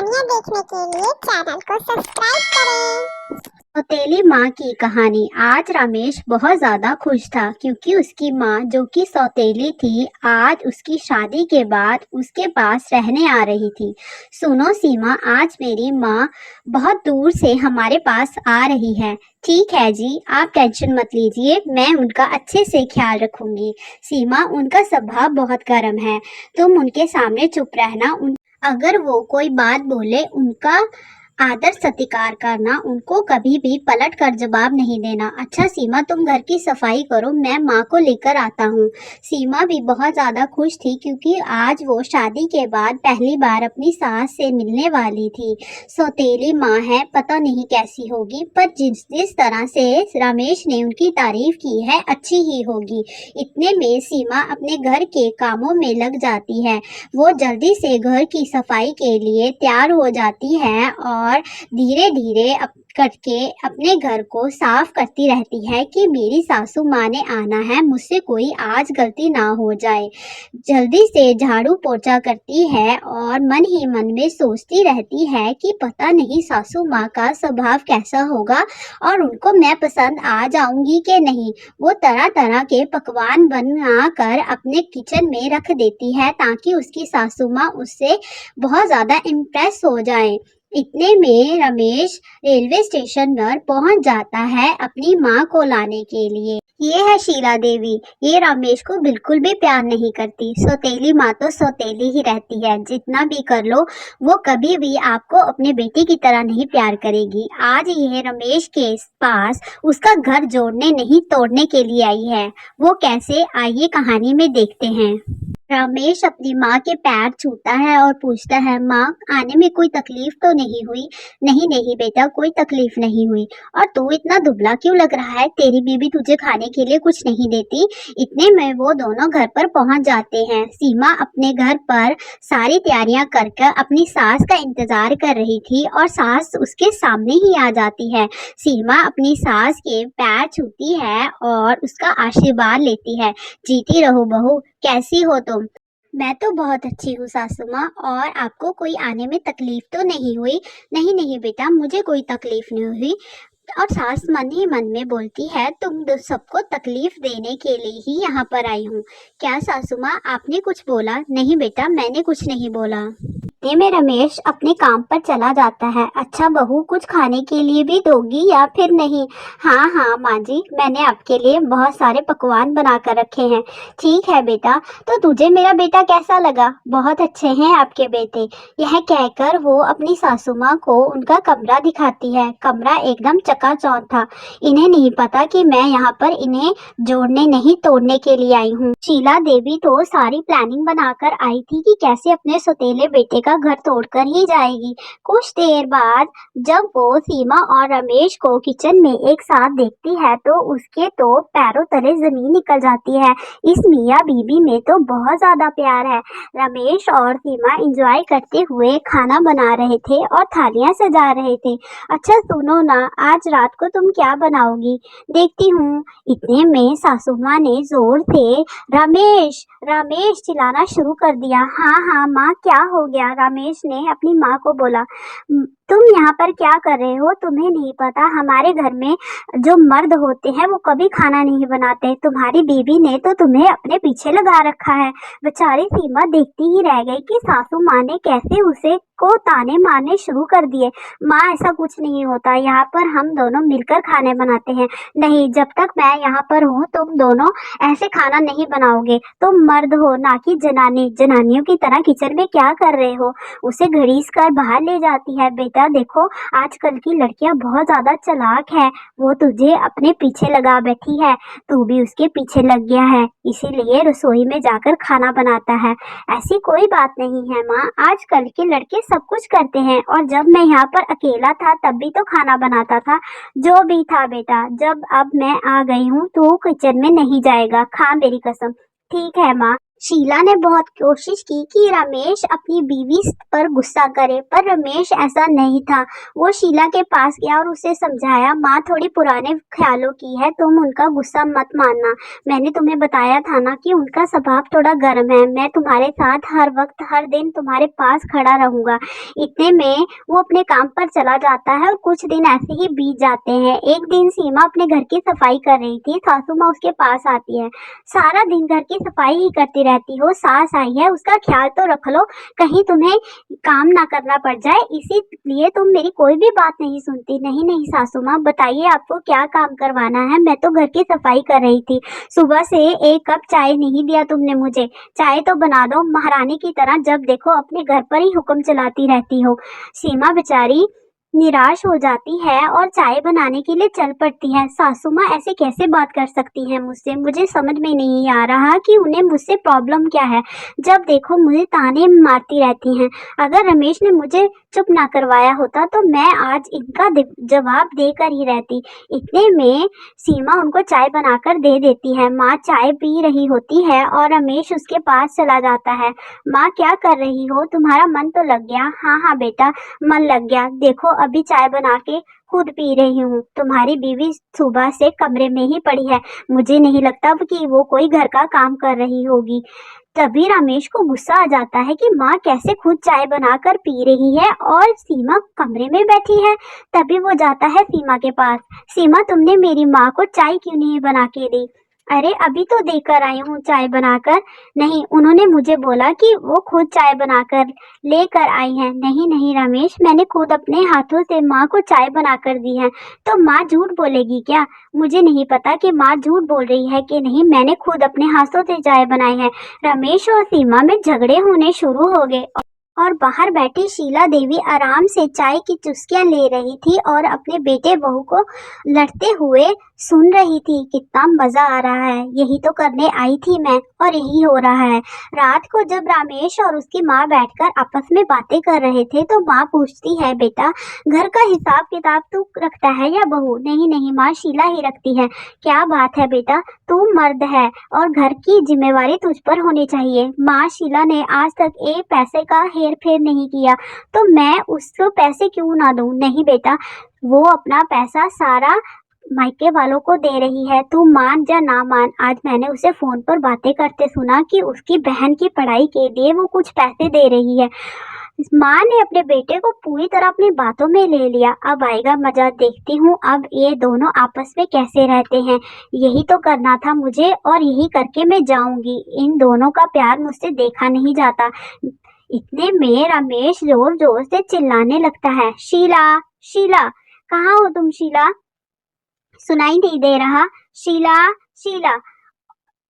कहानियाँ देखने के लिए चैनल को सब्सक्राइब करें। सौतेली माँ की कहानी। आज रमेश बहुत ज्यादा खुश था क्योंकि उसकी माँ जो कि सौतेली थी आज उसकी शादी के बाद उसके पास रहने आ रही थी। सुनो सीमा, आज मेरी माँ बहुत दूर से हमारे पास आ रही है। ठीक है जी, आप टेंशन मत लीजिए, मैं उनका अच्छे से ख्याल रखूंगी। सीमा, उनका स्वभाव बहुत गर्म है, तुम उनके सामने चुप रहना। अगर वो कोई बात बोले उनका आदर सत्कार करना, उनको कभी भी पलट कर जवाब नहीं देना। अच्छा सीमा, तुम घर की सफाई करो, मैं माँ को लेकर आता हूँ। सीमा भी बहुत ज्यादा खुश थी क्योंकि आज वो शादी के बाद पहली बार अपनी सास से मिलने वाली थी। सौतेली माँ है, पता नहीं कैसी होगी, पर जिस जिस तरह से रमेश ने उनकी तारीफ की है अच्छी ही होगी। इतने में सीमा अपने घर के कामों में लग जाती है। वो जल्दी से घर की सफाई के लिए तैयार हो जाती है और धीरे धीरे करके अपने घर को साफ करती रहती है कि मेरी सासू माँ ने आना है, मुझसे कोई आज गलती ना हो जाए। जल्दी से झाड़ू पोछा करती है और मन ही मन में सोचती रहती है कि पता नहीं सासू माँ का स्वभाव कैसा होगा और उनको मैं पसंद आ जाऊंगी कि नहीं। वो तरह तरह के पकवान बना कर अपने किचन में रख देती है ताकि उसकी सासू माँ उससे बहुत ज्यादा इम्प्रेस हो जाए। इतने में रमेश रेलवे स्टेशन पर पहुंच जाता है अपनी माँ को लाने के लिए। ये है शीला देवी, ये रमेश को बिल्कुल भी प्यार नहीं करती। सौतेली माँ तो सौतेली ही रहती है, जितना भी कर लो वो कभी भी आपको अपने बेटे की तरह नहीं प्यार करेगी। आज ये रमेश के पास उसका घर जोड़ने नहीं तोड़ने के लिए आई है। वो कैसे, आइए कहानी में देखते हैं। रमेश अपनी माँ के पैर छूता है और पूछता है, माँ आने में कोई तकलीफ तो नहीं हुई? नहीं नहीं बेटा, कोई तकलीफ नहीं हुई। और तू इतना दुबला क्यों लग रहा है? तेरी बीबी तुझे खाने के लिए कुछ नहीं देती? इतने में वो दोनों घर पर पहुंच जाते हैं। सीमा अपने घर पर सारी तैयारियां कर अपनी सास का इंतजार कर रही थी और सास उसके सामने ही आ जाती है। सीमा अपनी सास के पैर छूती है और उसका आशीर्वाद लेती है। जीती रहो बहू, कैसी हो तुम? मैं तो बहुत अच्छी हूँ सासू माँ, और आपको कोई आने में तकलीफ तो नहीं हुई? नहीं नहीं बेटा, मुझे कोई तकलीफ नहीं हुई। और सास मन ही मन में बोलती है, तुम सबको तकलीफ देने के लिए ही यहाँ पर आई हूँ। क्या सासू माँ, आपने कुछ बोला? नहीं बेटा, मैंने कुछ नहीं बोला। इतने में रमेश अपने काम पर चला जाता है। अच्छा बहू, कुछ खाने के लिए भी दोगी या फिर नहीं? हाँ हाँ माँ जी, मैंने आपके लिए बहुत सारे पकवान बना कर रखे हैं। ठीक है बेटा, तो तुझे मेरा बेटा कैसा लगा? बहुत अच्छे हैं आपके बेटे। यह कहकर वो अपनी सासू माँ को उनका कमरा दिखाती है। कमरा एकदम चकाचौंध था। इन्हें नहीं पता कि मैं यहाँ पर इन्हें जोड़ने नहीं तोड़ने के लिए आई हूँ। शीला देवी तो सारी प्लानिंग बनाकर आई थी कि कैसे अपने सौतेले बेटे का घर तोड़कर ही जाएगी। कुछ देर बाद जब वो सीमा और रमेश को किचन में एक साथ देखती है तो उसके तो पैरों तले जमीन निकल जाती है। इस मियाँ बीबी में तो बहुत ज्यादा प्यार है। रमेश और सीमा एंजॉय करते हुए खाना बना रहे थे और थालियां सजा रहे थे। अच्छा सुनो ना, आज रात को तुम क्या बनाओगी? देखती हूँ। इतने में सासू माँ ने जोर से रमेश रमेश चिल्लाना शुरू कर दिया। हाँ हाँ माँ, क्या हो गया? रमेश ने अपनी माँ को बोला, तुम यहाँ पर क्या कर रहे हो? तुम्हें नहीं पता हमारे घर में जो मर्द होते हैं वो कभी खाना नहीं बनाते। तुम्हारी बीबी ने तो तुम्हें अपने पीछे लगा रखा है। बेचारी सीमा देखती ही रह गई कि सासू माँ ने कैसे उसे को ताने मारने शुरू कर दिए। माँ ऐसा कुछ नहीं होता, यहाँ पर हम दोनों मिलकर खाने बनाते हैं। नहीं, जब तक मैं यहाँ पर हूँ तुम दोनों ऐसे खाना नहीं बनाओगे। तुम मर्द हो ना कि जनानी, जनानियों की तरह किचन में क्या कर रहे हो? उसे घड़ीस कर बाहर ले जाती है। बेटा देखो, आजकल की लड़कियां बहुत ज्यादा चालाक है, वो तुझे अपने पीछे लगा बैठी है, तू भी उसके पीछे लग गया है, इसीलिए रसोई में जाकर खाना बनाता है। ऐसी कोई बात नहीं है माँ, आजकल के लड़के सब कुछ करते हैं, और जब मैं यहाँ पर अकेला था तब भी तो खाना बनाता था। जो भी था बेटा, जब अब मैं आ गई हूँ तो किचन में नहीं जाएगा, खा मेरी कसम। ठीक है माँ। शीला ने बहुत कोशिश की कि रमेश अपनी बीवी पर गुस्सा करे, पर रमेश ऐसा नहीं था। वो शीला के पास गया और उसे समझाया, माँ थोड़ी पुराने ख्यालों की है, तुम उनका गुस्सा मत मानना। मैंने तुम्हें बताया था ना कि उनका स्वभाव थोड़ा गर्म है। मैं तुम्हारे साथ हर वक्त हर दिन तुम्हारे पास खड़ा रहूंगा। इतने में वो अपने काम पर चला जाता है और कुछ दिन ऐसे ही बीत जाते हैं। एक दिन सीमा अपने घर की सफाई कर रही थी। सासू माँ उसके पास आती है। सारा दिन घर की सफाई ही करती रहती हो, सास आई है, उसका ख्याल तो रख लो, कहीं तुम्हें काम ना करना पड़ जाए, इसीलिए तुम मेरी कोई भी बात नहीं सुनती। नहीं नहीं सासू माँ, बताइए आपको क्या काम करवाना है। मैं तो घर की सफाई कर रही थी। सुबह से एक कप चाय नहीं दिया तुमने मुझे। चाय तो बना दो, महारानी की तरह जब देखो अपने घर पर ही हुक्म चलाती रहती हो। सीमा बेचारी निराश हो जाती है और चाय बनाने के लिए चल पड़ती है। सासू माँ ऐसे कैसे बात कर सकती हैं मुझसे? मुझे समझ में नहीं आ रहा कि उन्हें मुझसे प्रॉब्लम क्या है। जब देखो मुझे ताने मारती रहती हैं। अगर रमेश ने मुझे चुप ना करवाया होता तो मैं आज इनका जवाब देकर ही रहती। इतने में सीमा उनको चाय बनाकर दे देती है। माँ चाय पी रही होती है और रमेश उसके पास चला जाता है। माँ क्या कर रही हो? तुम्हारा मन तो लग गया? हाँ हाँ बेटा, मन लग गया। देखो अभी चाय बना के खुद पी रही हूँ। तुम्हारी बीवी सुबह से कमरे में ही पड़ी है। मुझे नहीं लगता कि वो कोई घर का काम कर रही होगी। तभी रमेश को गुस्सा आ जाता है कि माँ कैसे खुद चाय बनाकर पी रही है और सीमा कमरे में बैठी है। तभी वो जाता है सीमा के पास। सीमा, तुमने मेरी माँ को चाय क्यों नहीं बना के दी? अरे अभी तो देकर आई हूँ चाय बनाकर। नहीं, उन्होंने मुझे बोला कि वो खुद चाय बनाकर लेकर आई हैं। नहीं नहीं रमेश, मैंने खुद अपने हाथों से माँ को चाय बनाकर दी है। तो माँ झूठ बोलेगी क्या? मुझे नहीं पता कि माँ झूठ बोल रही है कि नहीं, मैंने खुद अपने हाथों से चाय बनाई है। रमेश और सीमा में झगड़े होने शुरू हो गए और बाहर बैठी शीला देवी आराम से चाय की चुस्कियां ले रही थी और अपने बेटे बहू को लड़ते हुए सुन रही थी। कितना मजा आ रहा है, यही तो करने आई थी मैं और यही हो रहा है। रात को जब रमेश और उसकी माँ बैठकर आपस में बातें कर रहे थे तो माँ पूछती है, बेटा घर का हिसाब किताब तू रखता है या बहू? नहीं नहीं माँ, शीला ही रखती है। क्या बात है बेटा, तू मर्द है और घर की जिम्मेवारी तुझ पर होनी चाहिए। माँ, शीला ने आज तक एक पैसे का हेर फेर नहीं किया, तो मैं उसको पैसे क्यों ना दूं? नहीं बेटा, वो अपना पैसा सारा मायके वालों को दे रही है। तू मान या ना मान, आज मैंने उसे फोन पर बातें करते सुना कि उसकी बहन की पढ़ाई के लिए वो कुछ पैसे दे रही है। माँ ने अपने बेटे को पूरी तरह अपनी बातों में ले लिया। अब आएगा मजा, देखती हूँ अब ये दोनों आपस में कैसे रहते हैं। यही तो करना था मुझे और यही करके मैं जाऊंगी। इन दोनों का प्यार मुझसे देखा नहीं जाता। इतने में रमेश जोर जोर से चिल्लाने लगता है, शीला शीला, कहाँ हो तुम शीला? सुनाई नहीं दे रहा? शीला शीला।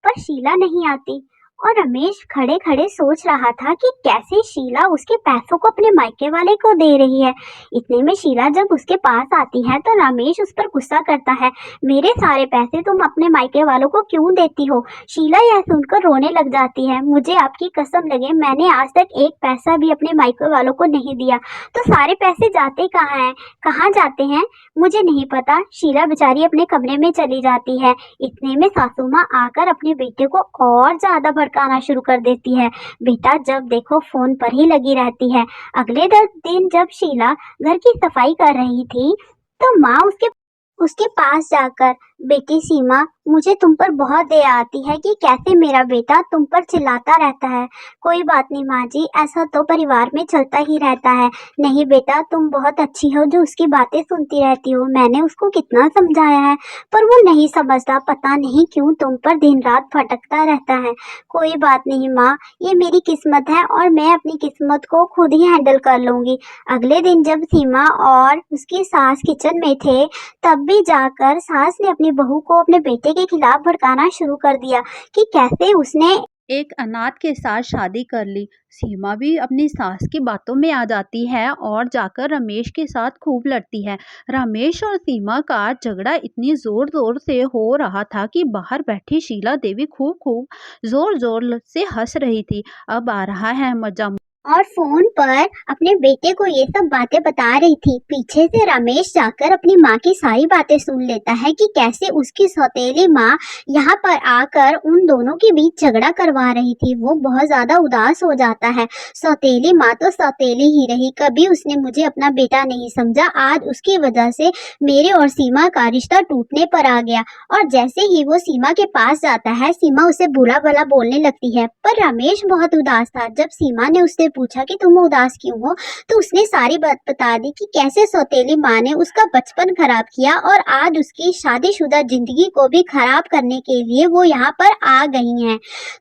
पर शीला नहीं आती और रमेश खड़े खड़े सोच रहा था कि कैसे शीला उसके पैसों को अपने मायके वाले को दे रही है। इतने में शीला जब उसके पास आती है तो रमेश उस पर गुस्सा करता है, मेरे सारे पैसे तुम अपने मायके वालों को क्यों देती हो? शीला यह सुनकर रोने लग जाती है, मुझे आपकी कसम लगे मैंने आज तक एक पैसा भी अपने मायके वालों को नहीं दिया। तो सारे पैसे जाते कहाँ हैं? कहाँ जाते हैं मुझे नहीं पता। शीला बेचारी अपने कमरे में चली जाती है। इतने में सासू माँ आकर अपने बेटे को और ज्यादा भड़काना शुरू कर देती है। बेटा जब देखो फोन पर ही लगी रहती है। अगले दिन जब शीला घर की सफाई कर रही थी तो माँ उसके उसके पास जाकर, बेटी सीमा, मुझे तुम पर बहुत दया आती है कि कैसे मेरा बेटा तुम पर चिल्लाता रहता है। कोई बात नहीं माँ जी, ऐसा तो परिवार में चलता ही रहता है। नहीं बेटा, तुम बहुत अच्छी हो जो उसकी बातें सुनती रहती हो। मैंने उसको कितना समझाया है पर वो नहीं समझता, पता नहीं क्यों तुम पर दिन रात भटकता रहता है। कोई बात नहीं माँ, ये मेरी किस्मत है और मैं अपनी किस्मत को खुद ही हैंडल कर लूंगी। अगले दिन जब सीमा और उसकी सास किचन में थे तब भी जाकर सास ने अपनी बहू को अपने बेटे के खिलाफ भड़काना शुरू कर दिया कि कैसे उसने एक अनाथ के साथ शादी कर ली। सीमा भी अपनी सास की बातों में आ जाती है और जाकर रमेश के साथ खूब लड़ती है। रमेश और सीमा का झगड़ा इतनी जोर जोर से हो रहा था कि बाहर बैठी शीला देवी खूब खूब जोर जोर से हंस रही थी। अब आ रहा है मजा। और फोन पर अपने बेटे को ये सब बातें बता रही थी। पीछे से रमेश जाकर अपनी माँ की सारी बातें सुन लेता है कि कैसे उसकी सौतेली माँ यहाँ पर आकर उन दोनों के बीच झगड़ा करवा रही थी। वो बहुत ज्यादा उदास हो जाता है। सौतेली माँ तो सौतेली ही रही, कभी उसने मुझे अपना बेटा नहीं समझा। आज उसकी वजह से मेरे और सीमा का रिश्ता टूटने पर आ गया। और जैसे ही वो सीमा के पास जाता है, सीमा उसे बुरा भला बोलने लगती है। पर रमेश बहुत उदास था। जब सीमा ने उससे पूछा कि तुम उदास क्यों हो, तो उसने सारी बात बता दी कि कैसे सौतेली माँ ने उसका बचपन खराब किया और आज उसकी शादीशुदा जिंदगी को भी खराब करने के लिए वो यहाँ पर आ गई हैं।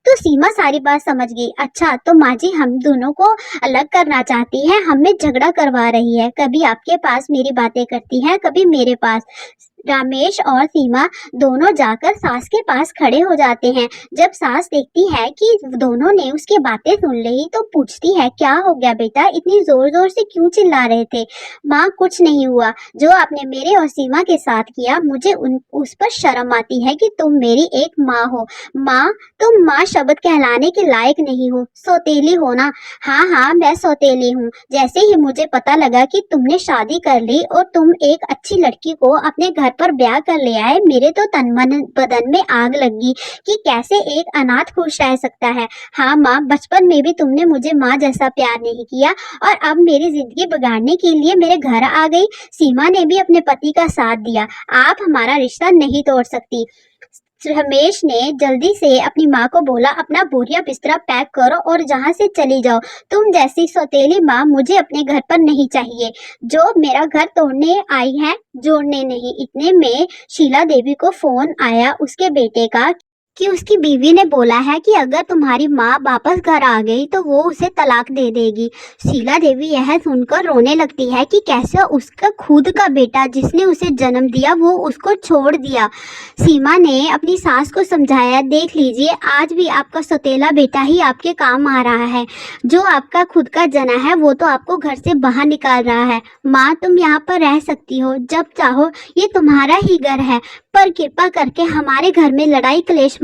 तो सीमा सारी बात समझ गई। अच्छा, तो माँ जी हम दोनों को अलग करना चाहती है, हमें झगड़ा करवा रही है, कभी आपके पास मेरी बातें करती है, कभी मेरे पास। रमेश और सीमा दोनों जाकर सास के पास खड़े हो जाते हैं। जब सास देखती है कि दोनों ने उसकी बातें सुन ली, तो पूछती है क्या हो गया बेटा, इतनी जोर जोर से क्यों चिल्ला रहे थे। माँ कुछ नहीं हुआ, जो आपने मेरे और सीमा के साथ किया, मुझे उस पर शर्म आती है कि तुम मेरी एक माँ हो। माँ, तुम माँ शब्द कहलाने के लायक नहीं हो, सौतेली हो ना। हाँ हाँ, मैं सौतेली हूँ। जैसे ही मुझे पता लगा कि तुमने शादी कर ली और तुम एक अच्छी लड़की को अपने घर पर ब्याह कर ले आए, मेरे तो तन मन बदन में आग लगी कि कैसे एक अनाथ खुश रह सकता है। हाँ माँ, बचपन में भी तुमने मुझे माँ जैसा प्यार नहीं किया और अब मेरी जिंदगी बिगाड़ने के लिए मेरे घर आ गई। सीमा ने भी अपने पति का साथ दिया, आप हमारा रिश्ता नहीं तोड़ सकती। रमेश ने जल्दी से अपनी माँ को बोला, अपना बोरिया बिस्तरा पैक करो और जहाँ से चली जाओ। तुम जैसी सौतेली माँ मुझे अपने घर पर नहीं चाहिए, जो मेरा घर तोड़ने आई है, जोड़ने नहीं। इतने में शीला देवी को फोन आया उसके बेटे का कि उसकी बीवी ने बोला है कि अगर तुम्हारी माँ वापस घर आ गई तो वो उसे तलाक दे देगी। शीला देवी यह सुनकर रोने लगती है कि कैसे उसका खुद का बेटा जिसने उसे जन्म दिया वो उसको छोड़ दिया। सीमा ने अपनी सास को समझाया, देख लीजिए आज भी आपका सौतेला बेटा ही आपके काम आ रहा है, जो आपका खुद का जना है वो तो आपको घर से बाहर निकाल रहा है। माँ, तुम यहाँ पर रह सकती हो जब चाहो, ये तुम्हारा ही घर है, पर कृपा करके हमारे घर में लड़ाई क्लेश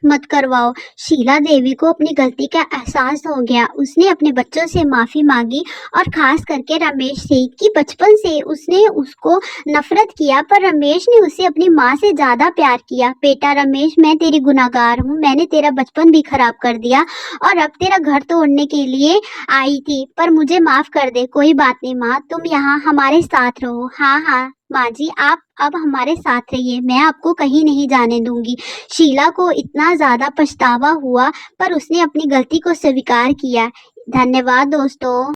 मत करवाओ। शीला देवी को अपनी गलती का एहसास हो गया। उसने अपने बच्चों से माफी मांगी और खास करके रमेश से कि बचपन से उसने उसको नफरत किया, पर रमेश ने उसे अपनी माँ से ज्यादा प्यार किया। बेटा रमेश, मैं तेरी गुनाहगार हूँ, मैंने तेरा बचपन भी खराब कर दिया और अब तेरा घर तोड़ने के लिए आई थी, पर मुझे माफ कर दे। कोई बात नहीं माँ, तुम यहाँ हमारे साथ रहो। हाँ हाँ माँ जी, आप अब हमारे साथ रहिए, मैं आपको कहीं नहीं जाने दूंगी। शीला को इतना ज्यादा पछतावा हुआ, पर उसने अपनी गलती को स्वीकार किया। धन्यवाद दोस्तों।